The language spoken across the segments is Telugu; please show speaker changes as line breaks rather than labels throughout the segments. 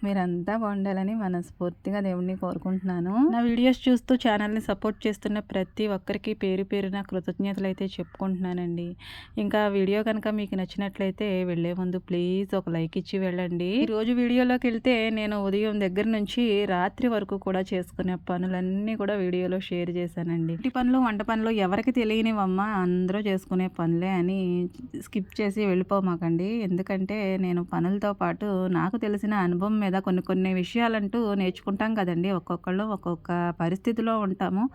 మీరంతా బాగుండాలని మనస్ఫూర్తిగా దేవుడిని కోరుకుంటున్నాను. నా వీడియోస్ చూస్తూ ఛానల్ని సపోర్ట్ చేస్తున్న ప్రతి ఒక్కరికి పేరు పేరున కృతజ్ఞతలు అయితే చెప్పుకుంటున్నానండి. ఇంకా వీడియో కనుక మీకు నచ్చినట్లయితే వెళ్ళే ముందు ప్లీజ్ ఒక లైక్ ఇచ్చి వెళ్ళండి. ఈరోజు వీడియోలోకి వెళ్తే నేను ఉదయం దగ్గర నుంచి రాత్రి వరకు కూడా చేసుకునే పనులన్నీ కూడా వీడియోలో షేర్ చేశానండి. ఇంటి పనులు వంట పనులు ఎవరికి తెలియనివమ్మా, అందరూ చేసుకునే పనులే అని స్కిప్ చేసి వెళ్ళిపోమాకండి. ఎందుకంటే నేను పనులతో పాటు నాకు తెలిసిన అనుభవం మీద కొన్ని విషయాలంటూ నేర్చుకుంటాం కదండి. ఒక్కొక్కళ్ళు ఒక్కొక్క పరిస్థితిలో ఉంటాము.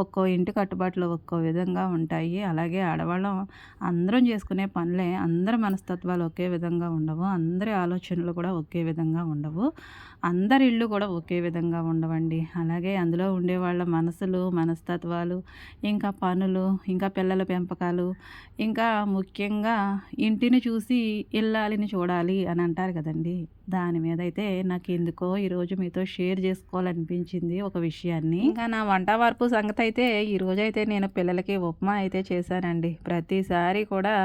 ఒక్కో ఇంటి కట్టుబాట్లు ఒక్కో విధంగా ఉంటాయి. అలాగే ఆడవాళ్ళం అందరం చేసుకునే పనులే. అందరి మనస్తత్వాలు ఒకే విధంగా ఉండవు. అందరి ఆలోచనలు కూడా ఒకే విధంగా ఉండవు. అందరి ఇళ్ళు కూడా ఒకే విధంగా ఉండవండి. అలాగే అందులో ఉండేవాళ్ళ మనసులు, మనస్తత్వాలు, ఇంకా పనులు, ఇంకా పిల్లల పెంపకాలు, ఇంకా ముఖ్యంగా ఇంటిని చూసి ఇల్లాలిని చూడాలి అని అంటారు కదండి. దాని మీద అయితే నాకు ఎందుకో ఈరోజు మీతో షేర్ చేసుకోవాలనిపించింది ఒక విషయాన్ని. ఇంకా నా వంట వార్పు సంగతి అయితే ఈరోజైతే నేను పిల్లలకి ఉప్మా అయితే చేశానండి. ప్రతిసారి కూడా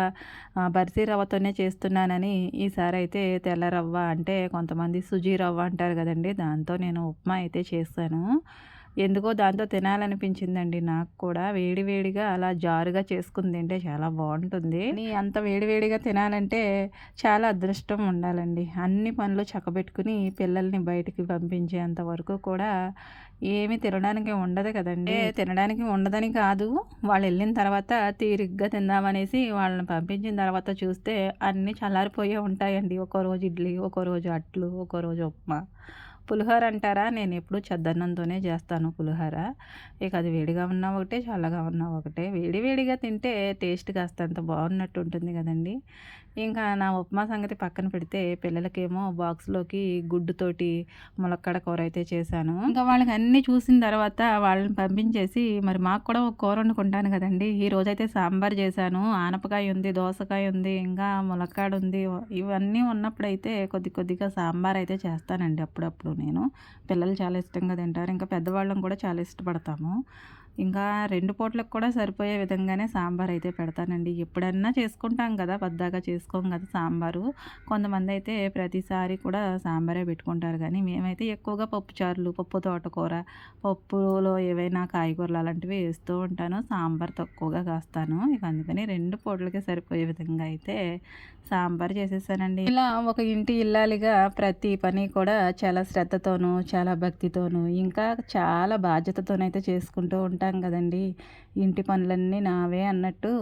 బర్సీ రవ్వతోనే చేస్తున్నానని ఈసారి అయితే తెల్ల రవ్వ, అంటే కొంతమంది సుజీ రవ్వ అంటారు కదండి, దాంతో నేను ఉప్మా అయితే చేశాను. ఎందుకో దాంతో తినాలనిపించిందండి నాకు కూడా. వేడివేడిగా అలా జారుగా చేసుకుని తింటే చాలా బాగుంటుంది. అంత వేడివేడిగా తినాలంటే చాలా అదృష్టం ఉండాలండి. అన్ని పనులు చక్కబెట్టుకుని పిల్లల్ని బయటికి పంపించేంత వరకు కూడా ఏమి తినడానికి ఉండదు కదండి. తినడానికి ఉండదని కాదు, వాళ్ళు వెళ్ళిన తర్వాత తీరిగ్గా తిందామనేసి వాళ్ళని పంపించిన తర్వాత చూస్తే అన్నీ చల్లారిపోయే ఉంటాయండి. ఒక్కో రోజు ఇడ్లీ, ఒక్కో రోజు అట్లు, ఒక్కో రోజు ఉప్మా. పులిహోర అంటారా, నేను ఎప్పుడు చద్దన్నంతోనే చేస్తాను పులిహోర. ఇక అది వేడిగా ఉన్నా ఒకటే, చల్లగా ఉన్నా ఒకటే. వేడివేడిగా తింటే టేస్ట్ కాస్తంత బాగున్నట్టు ఉంటుంది కదండి. ఇంకా నా ఉప్మా సంగతి పక్కన పెడితే పిల్లలకేమో బాక్స్లోకి గుడ్డుతోటి ములక్కాడ కూర అయితే చేశాను. ఇంకా వాళ్ళకి అన్నీ చూసిన తర్వాత వాళ్ళని పంపించేసి మరి మాకు కూడా ఒక కూర వండుకుంటాను కదండి. ఈ రోజైతే సాంబార్ చేశాను. ఆనపకాయ ఉంది, దోసకాయ ఉంది, ఇంకా ములక్కాడ ఉంది. ఇవన్నీ ఉన్నప్పుడైతే కొద్దిగా సాంబార్ అయితే చేస్తానండి అప్పుడప్పుడు నేను. పిల్లలు చాలా ఇష్టంగా తింటారు. ఇంకా పెద్దవాళ్ళం కూడా చాలా ఇష్టపడతాము. ఇంకా 2 పూటలకు కూడా సరిపోయే విధంగానే సాంబార్ అయితే పెడతానండి. ఎప్పుడన్నా చేసుకుంటాం కదా, పద్దాగా చేసుకోం కదా సాంబారు. కొంతమంది అయితే ప్రతిసారి కూడా సాంబారే పెట్టుకుంటారు, కానీ మేమైతే ఎక్కువగా పప్పుచారులు, పప్పు తోటకూర, పప్పులో ఏవైనా కాయగూరలు అలాంటివి వేస్తూ ఉంటాను. సాంబార్ తక్కువగా కాస్తాను. ఇక అందుకని 2 పూటలకి సరిపోయే విధంగా అయితే సాంబార్ చేసేసానండి. ఇలా ఒక ఇంటి ఇల్లాలిగా ప్రతి పని కూడా చాలా శ్రద్ధతోనూ, చాలా భక్తితోనూ, ఇంకా చాలా బాధ్యతతోనైతే చేసుకుంటూ ఉంటాం కదండి. ఇంటి పనులన్నీ నావే అన్నట్టు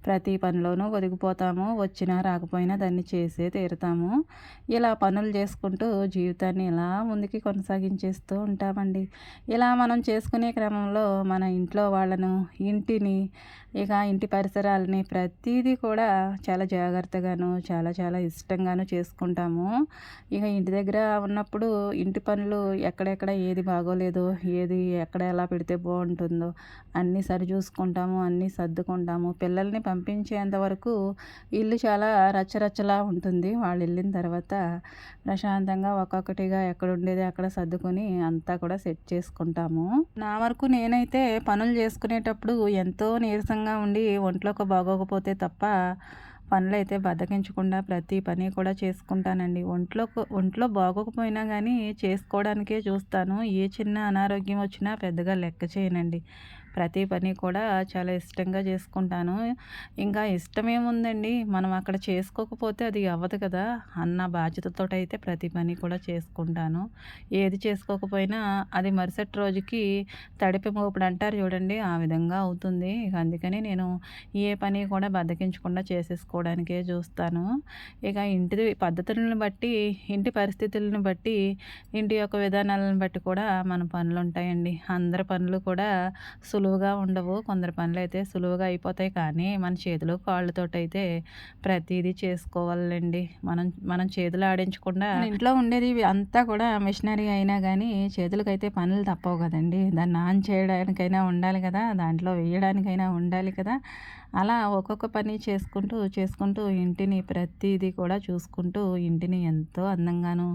ప్రతి పనిలోనూ ఒదిగిపోతాము. వచ్చినా రాకపోయినా దాన్ని చేసే తీరుతాము. ఇలా పనులు చేసుకుంటూ జీవితాన్ని ఇలా ముందుకి కొనసాగించేస్తూ ఉంటామండి. ఇలా మనం చేసుకునే క్రమంలో మన ఇంట్లో వాళ్ళను, ఇంటిని, ఇక ఇంటి పరిసరాలని ప్రతీదీ కూడా చాలా జాగ్రత్తగాను, చాలా ఇష్టంగాను చేసుకుంటాము. ఇక ఇంటి దగ్గర ఉన్నప్పుడు ఇంటి పనులు ఎక్కడెక్కడ ఏది బాగోలేదో, ఏది ఎక్కడ ఎలా పెడితే బాగుంటుందో అన్నీ సరిచూసుకుంటాము, అన్నీ సర్దుకుంటాము. పిల్లల్ని పంపించేంత వరకు ఇల్లు చాలా రచ్చరచ్చలా ఉంటుంది. వాళ్ళు వెళ్ళిన తర్వాత ప్రశాంతంగా ఒక్కొక్కటిగా ఎక్కడుండేది అక్కడ సర్దుకొని అంతా కూడా సెట్ చేసుకుంటాము. నా వరకు నేనైతే పనులు చేసుకునేటప్పుడు ఎంతో నీరసంగా ఉండి ఒంట్లోకి బాగోకపోతే తప్ప పనులైతే బద్ధకించకుండా ప్రతి పని కూడా చేసుకుంటానండి. ఒంట్లో బాగోకపోయినా కానీ చేసుకోవడానికే చూస్తాను. ఏ చిన్న అనారోగ్యం వచ్చినా పెద్దగా లెక్క చేయనండి. ప్రతి పని కూడా చాలా ఇష్టంగా చేసుకుంటాను. ఇంకా ఇష్టమేముందండి, మనం అక్కడ చేసుకోకపోతే అది అవ్వదు కదా అన్న బాధ్యతతోటైతే ప్రతి పని కూడా చేసుకుంటాను. ఏది చేసుకోకపోయినా అది మరుసటి రోజుకి తడిపి మోపుడు అంటారు చూడండి, ఆ విధంగా అవుతుంది. ఇక అందుకని నేను ఏ పని కూడా బద్ధకించకుండా చేసేసుకోవడానికే చూస్తాను. ఇక ఇంటి పద్ధతులను బట్టి, ఇంటి పరిస్థితులను బట్టి, ఇంటి యొక్క విధానాలను బట్టి కూడా మన పనులు ఉంటాయండి. అందరి పనులు కూడా సులువుగా ఉండవు. కొందరి పనులు అయితే సులువుగా అయిపోతాయి, కానీ మన చేతులు కాళ్ళతోటైతే ప్రతిదీ చేసుకోవాలండి. మనం చేతులు ఆడించకుండా ఇంట్లో ఉండేది ఇవి అంతా కూడా మిషనరీ అయినా కానీ చేతులకైతే పనులు తప్పవు కదండి. దాన్ని ఆన్ చేయడానికైనా ఉండాలి కదా, దాంట్లో వేయడానికైనా ఉండాలి కదా. అలా ఒక్కొక్క పని చేసుకుంటూ వేసుకుంటూ ఇంటిని ప్రతిదీ కూడా చూసుకుంటూ ఇంటిని ఎంతో అందంగాను,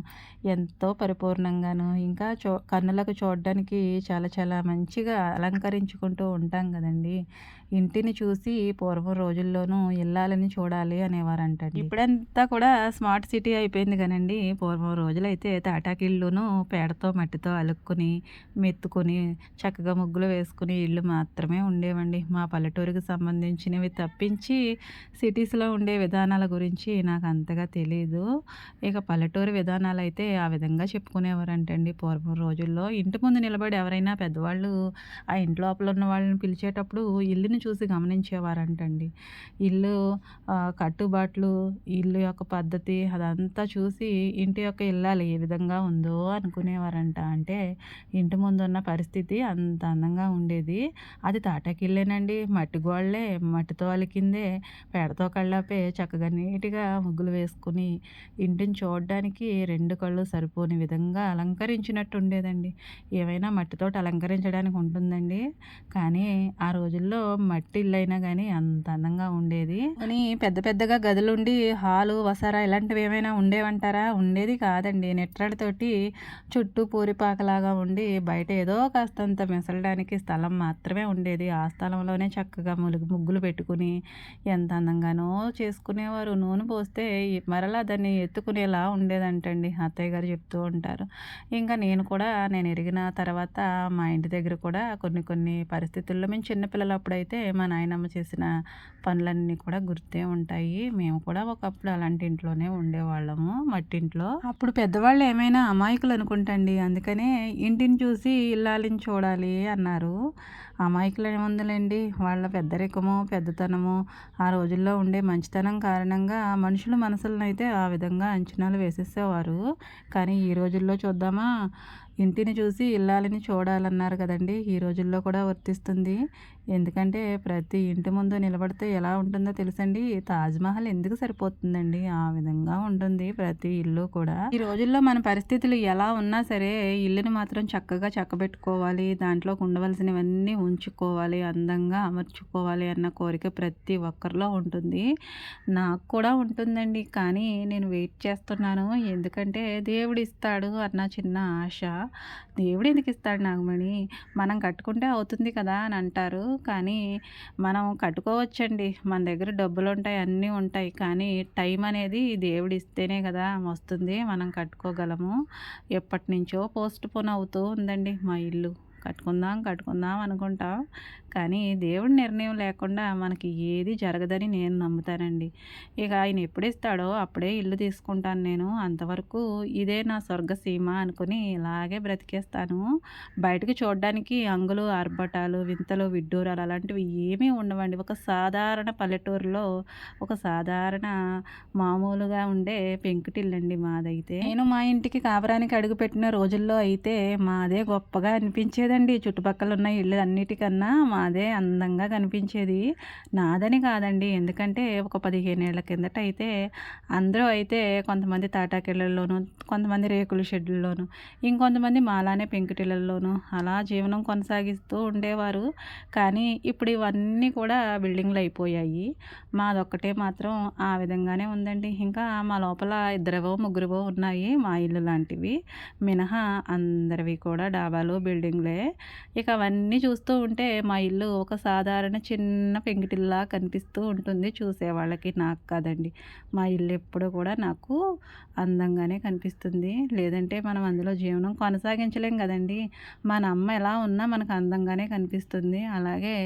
ఎంతో పరిపూర్ణంగాను, ఇంకా కన్నులకు చూడడానికి చాలా చాలా మంచిగా అలంకరించుకుంటూ ఉంటాం కదండీ. ఇంటిని చూసి పూర్వం రోజుల్లోనూ ఇల్లాలని చూడాలి అనేవారంటండి. ఇప్పుడంతా కూడా స్మార్ట్ సిటీ అయిపోయింది కానండి, పూర్వం రోజులైతే తాటాకిళ్ళును పేడతో మట్టితో అలుక్కుని మెత్తుకొని చక్కగా ముగ్గులు వేసుకుని ఇల్లు మాత్రమే ఉండేవండి. మా పల్లెటూరికి సంబంధించినవి తప్పించి సిటీస్లో ఉండే విధానాల గురించి నాకు అంతగా తెలీదు. ఇక పల్లెటూరు విధానాలు అయితే ఆ విధంగా చెప్పుకునేవారంటండి పూర్వం రోజుల్లో. ఇంటి ముందు నిలబడి ఎవరైనా పెద్దవాళ్ళు ఆ ఇంటి లోపల ఉన్న వాళ్ళని పిలిచేటప్పుడు ఇల్లుని చూసి గమనించేవారంటండి. ఇల్లు కట్టుబాట్లు, ఇల్లు యొక్క పద్ధతి అదంతా చూసి ఇంటి యొక్క ఇల్లాలు ఏ విధంగా ఉందో అనుకునేవారంట. అంటే ఇంటి ముందున్న పరిస్థితి అంత అందంగా ఉండేది. అది తాటాకిల్లేనండి, మట్టి గోడలే, మట్టితో అలికిందే, పేడతో కళ్ళాపే చక్కగా నీట్‌గా ముగ్గులు వేసుకొని ఇంటిని చూడడానికి 2 కళ్ళు సరిపోని విధంగా అలంకరించినట్టు ఉండేదండి. ఏమైనా మట్టితోటి అలంకరించడానికి ఉంటుందండి. కానీ ఆ రోజుల్లో మట్టి ఇల్లైనా గానీ అంత అందంగా ఉండేది. కానీ పెద్ద పెద్దగా గదులుండి హాలు, వసారా ఇలాంటివి ఏమైనా ఉండేవంటారా? ఉండేది కాదండి. నిట్రడతోటి చుట్టూ పూరిపాకలాగా ఉండి బయట ఏదో కాస్తంత మెసలడానికి స్థలం మాత్రమే ఉండేది. ఆ స్థలంలోనే చక్కగా ముగ్గులు పెట్టుకుని ఎంత అందంగానో చేసుకునేవారు. నూనె పోస్తే మరలా దాన్ని ఎత్తుకునేలా ఉండేదంటండి. అత్తయ్య గారు చెప్తూ ఉంటారు. ఇంకా నేను ఎరిగిన తర్వాత మా ఇంటి దగ్గర కూడా కొన్ని కొన్ని పరిస్థితుల్లో మేము చిన్నపిల్లలప్పుడైతే మా నాయనమ్మ చేసిన పనులన్నీ కూడా గుర్తే ఉంటాయి. మేము కూడా ఒకప్పుడు అలాంటి ఇంట్లోనే ఉండేవాళ్ళము, మట్టింట్లో. అప్పుడు పెద్దవాళ్ళు ఏమైనా అమాయకులు అనుకుంటండి. అందుకనే ఇంటిని చూసి ఇల్లాలిని చూడాలి అన్నారు. అమాయకులు ఏముందిలేండి, వాళ్ళ పెద్దరికము, పెద్దతనము, ఆ రోజుల్లో ఉండే మంచితనం కారణంగా మనుషుల మనసులనైతే ఆ విధంగా అంచనాలు వేసేసేవారు. కానీ ఈ రోజుల్లో చూద్దామా, ఇంటిని చూసి ఇల్లాలని చూడాలన్నారు కదండీ! ఈ రోజుల్లో కూడా వర్తిస్తుంది. ఎందుకంటే ప్రతి ఇంటి ముందు నిలబడితే ఎలా ఉంటుందో తెలుసండి? తాజ్‌మహల్ ఎందుకు సరిపోతుందండి? ఆ విధంగా ఉంటుంది ప్రతి ఇల్లు కూడా. ఈ రోజుల్లో మన పరిస్థితులు ఎలా ఉన్నా సరే ఇల్లుని మాత్రం చక్కగా చక్కబెట్టుకోవాలి. దాంట్లోకి ఉండవలసినవన్నీ ఉంచుకోవాలి. అందంగా అమర్చుకోవాలి అన్న కోరిక ప్రతి ఒక్కరిలో ఉంటుంది. నాకు కూడా ఉంటుందండి. కానీ నేను వెయిట్ చేస్తున్నాను. ఎందుకంటే దేవుడిస్తాడు అన్న చిన్న ఆశ. దేవుడు ఎందుకు ఇస్తాడు నాగమణి? మనం కట్టుకుంటే అవుతుంది కదా అని అంటారు. కానీ మనం కట్టుకోవచ్చండి. మన దగ్గర డబ్బులుంటాయి, అన్నీ ఉంటాయి. కానీ టైం అనేది దేవుడు ఇస్తేనే కదా వస్తుంది. మనం కట్టుకోగలము. ఎప్పటినుంచో పోస్ట్‌పోన్ అవుతూ ఉందండి మా ఇల్లు. కట్టుకుందాం, కట్టుకుందాం అనుకుంటాం. కానీ దేవుడి నిర్ణయం లేకుండా మనకి ఏది జరగదని నేను నమ్ముతానండి. ఇక ఆయన ఎప్పుడిస్తాడో అప్పుడే ఇల్లు తీసుకుంటాను నేను. అంతవరకు ఇదే నా స్వర్గసీమ అనుకుని ఇలాగే బ్రతికేస్తాను. బయటకి చూడడానికి అంగులు, ఆర్భటాలు, వింతలు, విడ్డూరాలు అలాంటివి ఏమీ ఉండవండి. ఒక సాధారణ పల్లెటూరులో ఒక సాధారణ మామూలుగా ఉండే పెంకుటిల్లండి మాదైతే. నేను మా ఇంటికి కాపురానికి అడుగుపెట్టిన రోజుల్లో అయితే మాదే గొప్పగా అనిపించేదండి. చుట్టుపక్కల ఉన్న ఇల్లు అన్నిటికన్నా మాదే అందంగా కనిపించేది. నాదని కాదండి, ఎందుకంటే ఒక 15 ఏళ్ల కిందట అయితే అందరూ అయితే కొంతమంది తాటాకిళ్ళల్లోనూ, కొంతమంది రేకుల షెడ్డుల్లోనూ, ఇంకొంతమంది మాలానే పెంకుటిళ్ళల్లోనూ అలా జీవనం కొనసాగిస్తూ ఉండేవారు. కానీ ఇప్పుడు ఇవన్నీ కూడా బిల్డింగ్లు అయిపోయాయి. మాదొక్కటే మాత్రం ఆ విధంగానే ఉందండి. ఇంకా మా లోపల ఇద్దరివో ముగ్గురివో ఉన్నాయి మా ఇల్లు లాంటివి మినహా అందరివి కూడా డాబాలు, బిల్డింగ్లే. ఇక అవన్నీ చూస్తూ ఉంటే మా ఇల్లు ఒక సాధారణ చిన్న పెంకుటిల్లా కనిపిస్తూ ఉంటుంది చూసేవాళ్ళకి, నాకు కాదండి. మా ఇల్లు ఎప్పుడు కూడా నాకు అందంగానే కనిపిస్తుంది. లేదంటే మనం అందులో జీవనం కొనసాగించలేం కదండి. మన అమ్మ ఎలా ఉన్నా మనకు అందంగానే కనిపిస్తుంది. అలాగే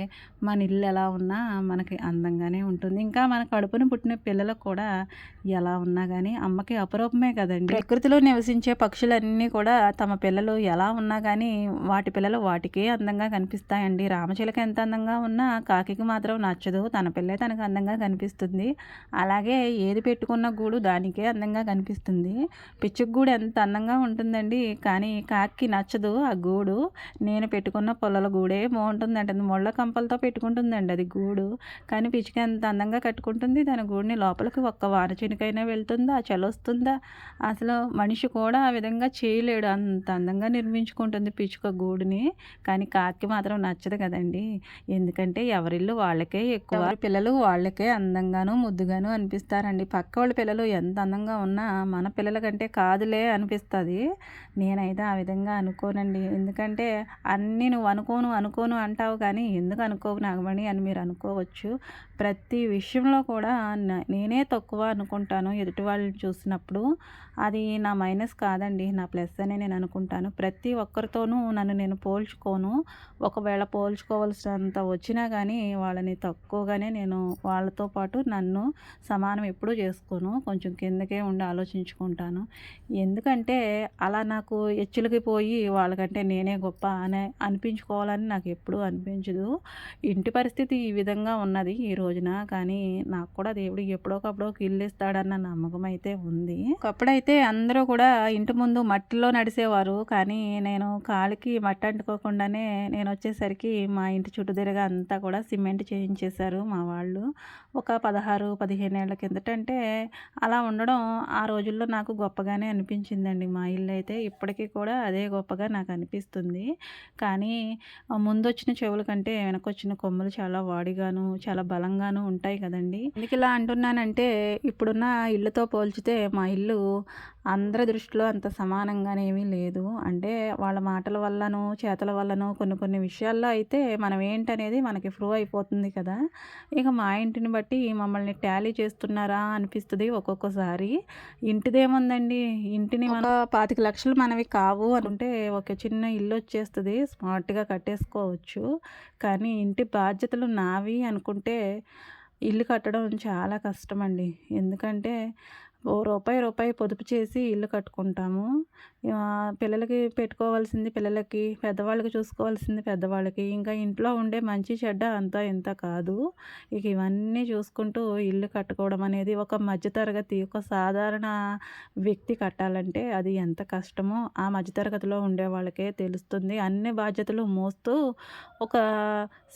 మన ఇల్లు ఎలా ఉన్నా మనకి అందంగానే ఉంటుంది. ఇంకా మన కడుపున పుట్టిన పిల్లలకు కూడా ఎలా ఉన్నా కానీ అమ్మకి అపరూపమే కదండి. ప్రకృతిలో నివసించే పక్షులన్నీ కూడా తమ పిల్లలు ఎలా ఉన్నా కానీ వాటి పిల్లలు వాటికే అందంగా కనిపిస్తాయండి. రామచిలక ఎంత అందంగా ఉన్నా కాకికి మాత్రం నచ్చదు. తన పిల్లే తనకు అందంగా కనిపిస్తుంది. అలాగే ఏది పెట్టుకున్న గూడు దానికే అందంగా కనిపిస్తుంది. పిచ్చుక గూడు ఎంత అందంగా ఉంటుందండి, కానీ కాకి నచ్చదు ఆ గూడు. నేను పెట్టుకున్న పొల్లల గూడే బాగుంటుందంట. ముళ్ళ కంపలతో పెట్టుకుంటుందండి అది గూడు. కానీ పిచ్చుక ఎంత అందంగా కట్టుకుంటుంది తన గూడిని. లోపలికి ఒక్క వాన చినుకైనా వెళ్తుందా, చలొస్తుందా? అసలు మనిషి కూడా ఆ విధంగా చేయలేడు. అంత అందంగా నిర్మించుకుంటుంది పిచ్చుక గూడుని. ఇల్లుని. కానీ కాకి మాత్రం నచ్చదు కదండీ. ఎందుకంటే ఎవరిల్లు వాళ్ళకే ఎక్కువ, ఎవరి పిల్లలు వాళ్ళకే అందంగాను ముద్దుగాను అనిపిస్తారండి. పక్క వాళ్ళ పిల్లలు ఎంత అందంగా ఉన్నా మన పిల్లల కంటే కాదులే అనిపిస్తుంది. నేనైతే ఆ విధంగా అనుకోనండి. ఎందుకంటే అన్నీ నువ్వు అనుకోను అంటావు కానీ ఎందుకు అనుకోవు నాగమణి అని మీరు అనుకోవచ్చు. ప్రతి విషయంలో కూడా నేనే తక్కువ అనుకుంటాను ఎదుటి వాళ్ళని చూసినప్పుడు. అది నా మైనస్ కాదండి, నా ప్లస్ అనే నేను అనుకుంటాను. ప్రతి ఒక్కరితోనూ నన్ను నేను పోల్చుకోను. ఒకవేళ పోల్చుకోవాల్సినంత వచ్చినా కానీ వాళ్ళని తక్కువగానే నేను వాళ్ళతో పాటు నన్ను సమానం ఎప్పుడూ చేసుకోను. కొంచెం కిందకే ఉండి ఆలోచించుకుంటాను. ఎందుకంటే అలా నాకు ఎచ్చులకి పోయి వాళ్ళకంటే నేనే గొప్ప అని అనిపించుకోవాలని నాకు ఎప్పుడూ అనిపించదు. ఇంటి పరిస్థితి ఈ విధంగా ఉన్నది ఈ రోజున. కానీ నాకు కూడా దేవుడు ఎప్పుడోకప్పుడు ఒక ఇల్లు ఇస్తాడన్న నమ్మకం అయితే ఉంది. ఒకప్పుడైతే అందరూ కూడా ఇంటి ముందు మట్టిలో నడిసేవారు. కానీ నేను కాలికి మట్టి అంటుకోకుండానే నేను వచ్చేసరికి మా ఇంటి చుట్టూ తిరగా అంతా కూడా సిమెంట్ చేయించేశారు మా వాళ్ళు. ఒక 16-15 ఏళ్ల కిందట అంటే అలా ఉండడం ఆ రోజుల్లో నాకు గొప్పగానే అనిపించిందండి. మా ఇల్లు అయితే ఇప్పటికీ కూడా అదే గొప్పగా నాకు అనిపిస్తుంది. కానీ ముందొచ్చిన చెవుల కంటే వెనకొచ్చిన కొమ్మలు చాలా వాడిగాను చాలా బలంగాను ఉంటాయి కదండి. ఎందుకు ఇలా అంటున్నానంటే ఇప్పుడున్న ఇల్లుతో పోల్చితే మా ఇల్లు అందరి దృష్టిలో అంత సమానంగానే ఏమీ లేదు. అంటే వాళ్ళ మాటల వల్లనో చేతల వల్లనో కొన్ని విషయాల్లో అయితే మనం ఏంటనేది మనకి ప్రూవ్ అయిపోతుంది కదా. ఇక మా ఇంటిని బట్టి మమ్మల్ని టాలీ చేస్తున్నారా అనిపిస్తుంది ఒక్కొక్కసారి. ఇంటిదేముందండి, ఇంటిని మన 25 లక్షలు మనవి కావు అనుకుంటే ఒక చిన్న ఇల్లు వచ్చేస్తుంది, స్మార్ట్గా కట్టేసుకోవచ్చు. కానీ ఇంటి బాధ్యతలు నావి అనుకుంటే ఇల్లు కట్టడం చాలా కష్టమండి. ఎందుకంటే ఓ రూపాయి పొదుపు చేసి ఇల్లు కట్టుకుంటాము. పిల్లలకి పెట్టుకోవాల్సింది పిల్లలకి, పెద్దవాళ్ళకి చూసుకోవాల్సింది పెద్దవాళ్ళకి, ఇంకా ఇంట్లో ఉండే మంచి చెడ్డ అంతా ఇంత కాదు. ఇక ఇవన్నీ చూసుకుంటూ ఇల్లు కట్టుకోవడం అనేది ఒక మధ్యతరగతి, ఒక సాధారణ వ్యక్తి కట్టాలంటే అది ఎంత కష్టమో ఆ మధ్యతరగతిలో ఉండే వాళ్ళకే తెలుస్తుంది. అన్ని బాధ్యతలు మోస్తూ ఒక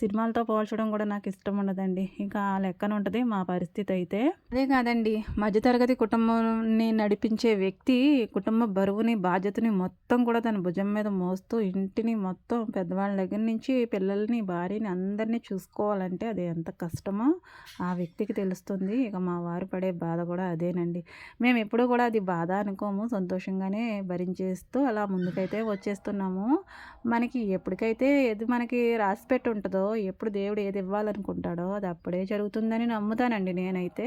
సినిమాలతో పోల్చడం కూడా నాకు ఇష్టం ఉండదండి. ఇంకా ఆ లెక్కన ఉంటుంది మా పరిస్థితి అయితే. అదే కాదండి, మధ్యతరగతి కుటుంబాన్ని నడిపించే వ్యక్తి కుటుంబ బరువుని బాధ్యతని మొత్తం కూడా తన భుజం మీద మోస్తూ ఇంటిని మొత్తం పెద్దవాళ్ళ దగ్గర నుంచి పిల్లల్ని భార్యని అందరినీ చూసుకోవాలంటే అది ఎంత కష్టమో ఆ వ్యక్తికి తెలుస్తుంది. ఇక మా వారు పడే బాధ కూడా అదేనండి. మేము ఎప్పుడూ కూడా అది బాధ అనుకోము, సంతోషంగానే భరించేస్తూ అలా ముందుకైతే వచ్చేస్తున్నాము. మనకి ఎప్పటికైతే ఏది మనకి రాసి పెట్టి ఉంటుందో, ఎప్పుడు దేవుడు ఏది ఇవ్వాలనుకుంటాడో అది అప్పుడే జరుగుతుందని నమ్ముతానండి నేనైతే.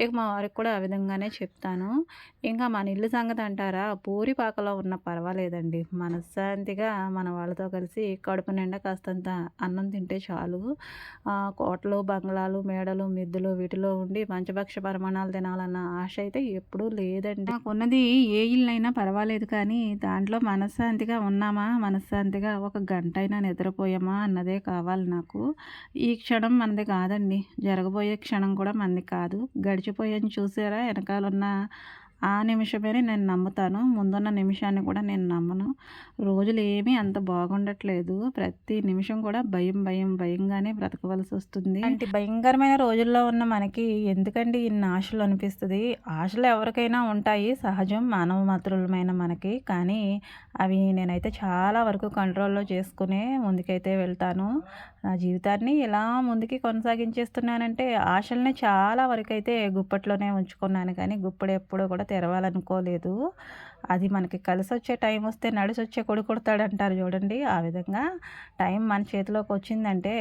ఇక మా వారికి కూడా ఆ విధంగానే చెప్తాను. ఇంకా మన ఇల్లు సంగతి అంటారా, పూరిపాకలో ఉన్న పర్వాలేదండి, మనశ్శాంతిగా మన వాళ్ళతో కలిసి కడుపు నిండా కాస్తంత అన్నం తింటే చాలు. కోటలు బంగ్లాలు మేడలు మిద్దులు వీటిలో ఉండి పంచభక్ష పరిమాణాలు తినాలన్న ఆశ అయితే ఎప్పుడూ లేదండి. నాకున్నది ఏ ఇల్లైనా పర్వాలేదు కానీ దాంట్లో మనశ్శాంతిగా ఉన్నామా, మనశ్శాంతిగా ఒక గంట అయినా నిద్రపోయామా అన్నదే కావాలి నాకు. ఈ క్షణం మనది కాదండి, జరగబోయే క్షణం కూడా మనది కాదు. గడిచిపోయాను చూసారా వెనకాలన్న ఆ నిమిషమేనే నేను నమ్ముతాను, ముందున్న నిమిషాన్ని కూడా నేను నమ్మను. రోజులు ఏమీ అంత బాగుండట్లేదు, ప్రతి నిమిషం కూడా భయంగానే బ్రతకవలసి వస్తుంది. అంటే భయంకరమైన రోజుల్లో ఉన్న మనకి ఎందుకండి ఇన్ని ఆశలు అనిపిస్తుంది. ఆశలు ఎవరికైనా ఉంటాయి, సహజం, మానవ మాతృలమైన మనకి. కానీ అవి నేనైతే చాలా వరకు కంట్రోల్లో చేసుకునే ముందుకైతే వెళ్తాను. నా జీవితాన్ని ఇలా ముందుకి కొనసాగించేస్తున్నానంటే ఆశల్ని చాలా వరకు అయితే గుప్పట్లోనే ఉంచుకున్నాను కానీ గుప్పడు ఎప్పుడూ కూడా తెరవాలనుకోలేదు. అది మనకి కలిసొచ్చే టైం వస్తే నడిసొచ్చే కొడుకు కొడతాడంటారు చూడండి, ఆ విధంగా టైం మన చేతిలోకి వచ్చిందంటే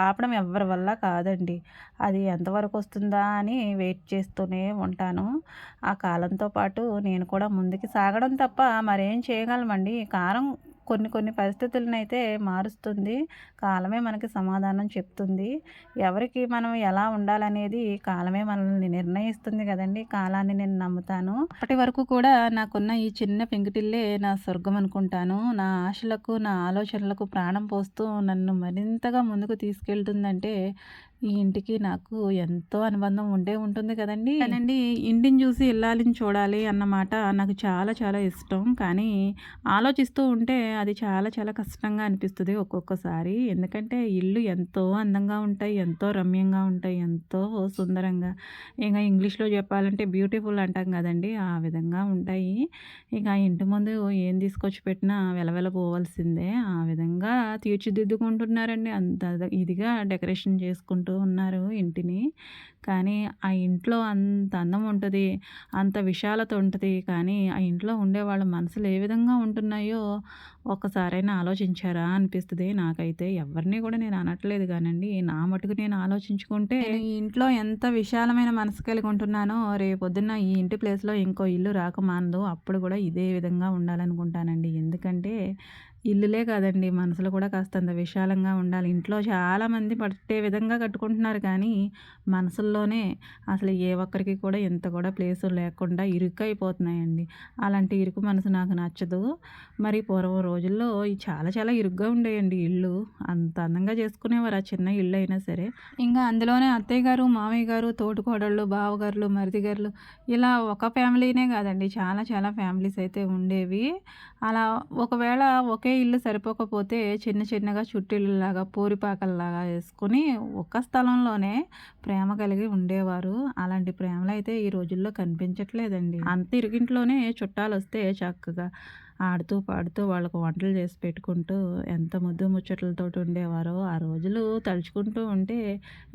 ఆపడం ఎవ్వరి వల్ల కాదండి. అది ఎంతవరకు వస్తుందా అని వెయిట్ చేస్తూనే ఉంటాను. ఆ కాలంతో పాటు నేను కూడా ముందుకు సాగడం తప్ప మరేం చేయగలమండి. కాలం కొన్ని పరిస్థితులనైతే మారుస్తుంది. కాలమే మనకి సమాధానం చెప్తుంది. ఎవరికి మనం ఎలా ఉండాలనేది కాలమే మనల్ని నిర్ణయిస్తుంది కదండి. కాలాన్ని నేను నమ్ముతాను. అప్పటి వరకు కూడా నాకున్న ఈ చిన్న పెంకుటిల్లే నా స్వర్గం అనుకుంటాను. నా ఆశలకు నా ఆలోచనలకు ప్రాణం పోస్తూ నన్ను మరింతగా ముందుకు తీసుకెళ్తుందంటే ఈ ఇంటికి నాకు ఎంతో అనుబంధం ఉండే ఉంటుంది కదండీ! కానండి ఇంటిని చూసి ఇల్లాలిని చూడాలి అన్నమాట నాకు చాలా చాలా ఇష్టం. కానీ ఆలోచిస్తూ ఉంటే అది చాలా చాలా కష్టంగా అనిపిస్తది ఒక్కొక్కసారి. ఎందుకంటే ఇల్లు ఎంతో అందంగా ఉంటాయి, ఎంతో రమ్యంగా ఉంటాయి, ఎంతో సుందరంగా ఇంక ఇంగ్లీష్‌లో చెప్పాలంటే బ్యూటిఫుల్ అంటాం కదండీ! ఆ విధంగా ఉంటాయి. ఇక ఇంటి ముందు ఏం తీసుకొచ్చి పెట్టినా వెలవెలబోవాల్సిందే. ఆ విధంగా తీర్చిదిద్దుకుంటున్నారండి. అంత ఇదిగా డెకరేషన్ చేసుకుంటూ ఉన్నారు ఇంటిని. కానీ ఆ ఇంట్లో అంత అందం ఉంటది. అంత విశాలత ఉంటది. కానీ ఆ ఇంట్లో ఉండేవాళ్ళ మనసులు ఏ విధంగా ఉంటున్నాయో ఒక్కసారైనా ఆలోచించారా అనిపిస్తది నాకైతే. ఎవరిని కూడా నేను అనట్లేదు గానండి. నా మటుకు నేను ఆలోచించుకుంటే నేను ఈ ఇంట్లో ఎంత విశాలమైన మనసు కలిగి ఉంటున్నానో రేపొద్దున్న ఈ ఇంటి ప్లేస్‌లో ఇంకో ఇల్లు రాకమానదు. అప్పుడు కూడా ఇదే విధంగా ఉండాలనుకుంటానండి. ఎందుకంటే ఇల్లులే కాదండి. మనసులు కూడా కాస్తంత విశాలంగా ఉండాలి. ఇంట్లో చాలామంది పట్టే విధంగా కట్టుకుంటున్నారు కానీ, మనసుల్లోనే అసలు ఏ ఒక్కరికి కూడా ఇంత కూడా ప్లేసు లేకుండా ఇరుక్కయిపోతున్నాయండి. అలాంటి ఇరుకు మనసు నాకు నచ్చదు. మరి పూర్వం రోజుల్లో చాలా చాలా ఇరుగ్గా ఉండేయండి ఇళ్ళు. అంత అందంగా చేసుకునేవారు ఆ చిన్న ఇళ్ళయినా సరే. ఇంకా అందులోనే అత్తయ్య గారు, మామయ్య గారు, తోటికోడళ్ళు, బావగారులు, మరిదిగారులు ఇలా ఒక ఫ్యామిలీనే కాదండి. చాలా చాలా ఫ్యామిలీస్ అయితే ఉండేవి. అలా ఒకవేళ ఒకే ఇల్లు సరిపోకపోతే చిన్న చిన్నగా చుట్టిల్లులాగా, పూరిపాకల్లాగా యేసుకొని ఒక స్థలంలోనే ప్రేమ కలిగి ఉండేవారు. అలాంటి ప్రేమలైతే ఈ రోజుల్లో కనిపించట్లేదండి. అంత ఇరుగింట్లోనే చుట్టాలొస్తే చక్కగా ఆడుతూ, పాడుతూ వాళ్ళకు వంటలు చేసి పెట్టుకుంటూ ఎంత ముద్దు ముచ్చట్లతోటి ఉండేవారో ఆ రోజులు తలుచుకుంటూ ఉంటే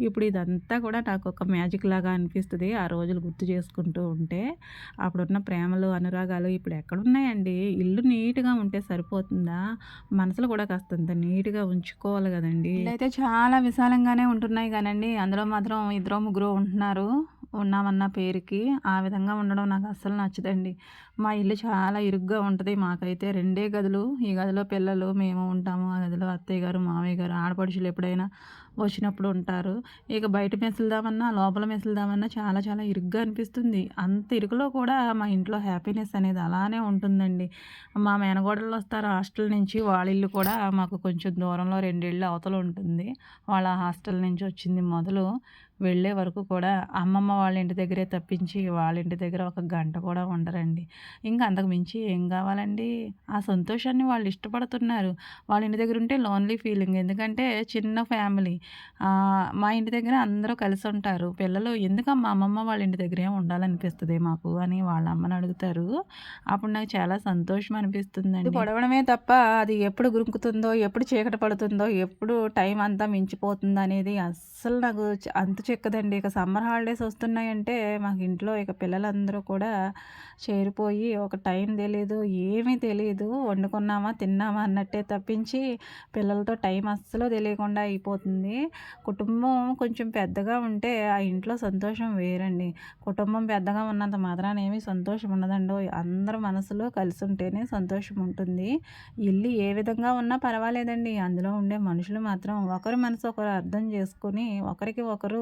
ఇప్పుడు ఇదంతా కూడా నాకొక మ్యాజిక్ లాగా అనిపిస్తది. ఆ రోజులు గుర్తు చేసుకుంటూ ఉంటే. అప్పుడున్న ప్రేమలు, అనురాగాలు ఇప్పుడు ఎక్కడున్నాయండి? ఇల్లు నీట్‌గా ఉంటే సరిపోతుందా? మనసులు కూడా కాస్తంత నీట్‌గా ఉంచుకోవాలి గదండీ! ఇళ్ళైతే చాలా విశాలంగానే ఉంటున్నాయి గానండి, అందులో మాత్రం ఇద్దరో, ముగ్గురో ఉంటున్నారు. ఉన్నామన్న పేరుకి. ఆ విధంగా ఉండడం నాకు అస్సలు నచ్చదండి. మా ఇల్లు చాలా ఇరుగ్గా ఉంటది. మాకైతే 2 గదులు. ఈ గదిలో పిల్లలు, మేము ఉంటాము. ఆ గదిలో అత్తయ్య గారు, మామయ్య గారు, ఆడపడుచులు ఎప్పుడైనా వచ్చినప్పుడు ఉంటారు. ఇక బయట మెసులుదామన్నా, లోపల మెసులుదామన్నా చాలా చాలా ఇరుగ్గా అనిపిస్తుంది. అంత ఇరుకులో కూడా మా ఇంట్లో హ్యాపీనెస్ అనేది అలానే ఉంటుందండి. మా మేనకోడళ్ళొస్తారు హాస్టల్ నుంచి. వాళ్ళ ఇల్లు కూడా మాకు కొంచెం దూరంలో 2 ఇళ్ళు అవతల ఉంటుంది. వాళ్ళ హాస్టల్ నుంచి వచ్చింది మొదలు వెళ్ళే వరకు కూడా అమ్మమ్మ వాళ్ళ ఇంటి దగ్గరే తప్పించి వాళ్ళ ఇంటి దగ్గర ఒక గంట కూడా ఉండరండి. ఇంకా అంతకు మించి ఏం కావాలండి? ఆ సంతోషాన్ని వాళ్ళు ఇష్టపడుతున్నారు. వాళ్ళ ఇంటి దగ్గర ఉంటే లోన్లీ ఫీలింగ్. ఎందుకంటే చిన్న ఫ్యామిలీ. మా ఇంటి దగ్గర అందరూ కలిసుంటారు. పిల్లలు ఎందుకమ్మా అమ్మమ్మ వాళ్ళ ఇంటి దగ్గరే ఉండాలనిపిస్తది మాకు అని వాళ్ళ అమ్మని అడుగుతారు. అప్పుడు నాకు చాలా సంతోషం అనిపిస్తుందండి. పొడవడమే తప్ప అది ఎప్పుడు గురుకుతుందో, ఎప్పుడు చీకటి పడుతుందో, ఎప్పుడు టైం అంతా మించిపోతుందనేది అస్సలు నాకు అంతు చిక్కదండి. ఇక సమ్మర్ హాలిడేస్ వస్తున్నాయంటే మాకు ఇంట్లో ఇక పిల్లలందరూ కూడా చేరిపోయి ఒక టైం తెలీదు, ఏమీ తెలీదు. వండుకున్నామా, తిన్నామా అన్నట్టే తప్పించి పిల్లలతో టైం అస్సలు తెలియకుండా అయిపోతుంది. కుటుంబం కొంచెం పెద్దగా ఉంటే ఆ ఇంట్లో సంతోషం వేరండి. కుటుంబం పెద్దగా ఉన్నంత మాత్రాన ఏమీ సంతోషం ఉండదండోయ్. అందరూ మనసులో కలిసి ఉంటేనే సంతోషం ఉంటుంది. ఇల్లు ఏ విధంగా ఉన్నా పర్వాలేదండి. అందులో ఉండే మనుషులు మాత్రం ఒకరి మనసు ఒకరు అర్థం చేసుకొని, ఒకరికి ఒకరు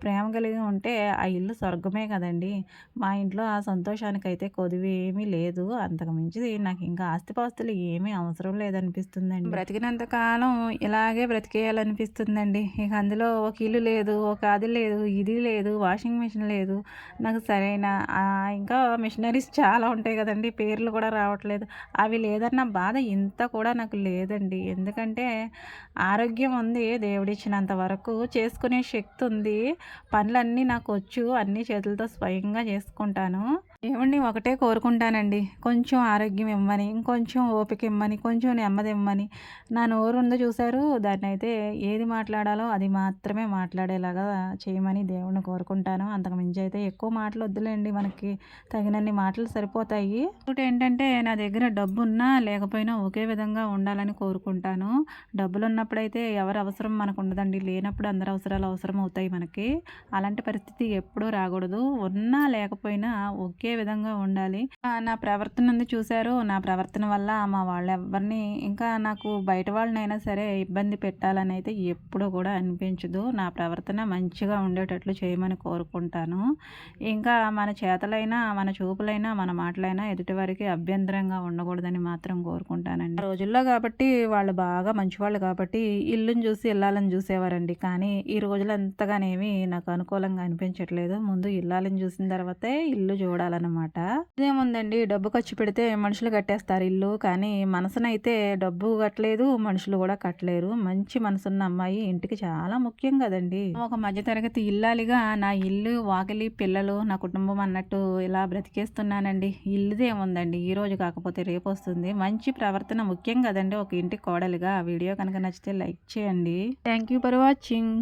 ప్రేమ కలిగి ఉంటే ఆ ఇల్లు స్వర్గమే కదండీ! మా ఇంట్లో ఆ సంతోషానికైతే కొదువు ఏమీ లేదు. అంతకు మించి నాకు ఇంకా ఆస్తిపాస్తులు ఏమీ అవసరం లేదనిపిస్తుందండి. బ్రతికినంత కాలం ఇలాగే బ్రతికేయాలనిపిస్తుందండి. ఇక అందులో ఒక ఇల్లు లేదు, ఒక అది లేదు, ఇది లేదు, వాషింగ్ మిషన్ లేదు. నాకు సరైన ఇంకా మిషనరీస్ చాలా ఉంటాయి కదండీ! పేర్లు కూడా రావట్లేదు. అవి లేదన్న బాధ ఇంత కూడా నాకు లేదండి. ఎందుకంటే ఆరోగ్యం ఉంది దేవుడిచ్చినంత వరకు. చేసుకునే శక్తి ఉంది. పనులన్నీ నాకొచ్చు. అన్నీ చేతులతో స్వయంగా చేసుకుంటాను. దేవుడిని ఒకటే కోరుకుంటానండి. కొంచెం ఆరోగ్యం ఇమ్మని, ఇంకొంచెం ఓపిక ఇమ్మని, కొంచెం నెమ్మది ఇమ్మని. నా నోరుందో చూసారు, దాన్నైతే ఏది మాట్లాడాలో అది మాత్రమే మాట్లాడేలాగా చేయమని దేవుడిని కోరుకుంటాను. అంతకు మించి అయితే ఎక్కువ మాటలు వద్దులేండి. మనకి తగినన్ని మాటలు సరిపోతాయి. ఇంకోటేంటంటే నా దగ్గర డబ్బున్నా లేకపోయినా ఒకే విధంగా ఉండాలని కోరుకుంటాను. డబ్బులున్నప్పుడైతే ఎవరి అవసరం మనకు ఉండదండి. లేనప్పుడు అందరి అవసరాలు అవసరం అవుతాయి మనకి. అలాంటి పరిస్థితి ఎప్పుడూ రాకూడదు. ఉన్నా లేకపోయినా ఒకే ఒకే విధంగా ఉండాలి. నా ప్రవర్తన ఉంది చూసారు, నా ప్రవర్తన వల్ల మా వాళ్ళెవ్వరిని ఇంకా నాకు బయట వాళ్ళనైనా సరే ఇబ్బంది పెట్టాలని అయితే ఎప్పుడూ కూడా అనిపించదు. నా ప్రవర్తన మంచిగా ఉండేటట్లు చేయమని కోరుకుంటాను. ఇంకా మన చేతలైనా, మన చూపులైనా, మన మాటలైనా ఎదుటివారికి అభ్యంతరంగా ఉండకూడదని మాత్రం కోరుకుంటానండి. ఆ రోజుల్లో కాబట్టి వాళ్ళు బాగా మంచివాళ్ళు కాబట్టి ఇల్లుని చూసి ఇల్లాలని చూసేవారండి. కానీ ఈ రోజులు అంతగానేమి నాకు అనుకూలంగా అనిపించట్లేదు. ముందు ఇల్లాలని చూసిన తర్వాతే ఇల్లు చూడాలన్నమాట. ఇదేముందండి, డబ్బు ఖర్చు పెడితే మనుషులు కట్టేస్తారు ఇల్లు. కానీ మనసునైతే డబ్బు కట్టలేదు, మనుషులు కూడా కట్టలేరు. మంచి మనసున్న అమ్మాయి ఇంటికి చాలా ముఖ్యం కదండి. ఒక మధ్యతరగతి ఇల్లాలిగా నా ఇల్లు, వాకిలి, పిల్లలు, నా కుటుంబం అన్నట్టు ఇలా బ్రతికేస్తున్నానండి. ఇల్లుదేముందండి, ఈ రోజు కాకపోతే రేపు వస్తుంది. మంచి ప్రవర్తన ముఖ్యం కదండి ఒక ఇంటి కోడలిగా. వీడియో కనుక నచ్చితే లైక్ చేయండి. Thank you for watching.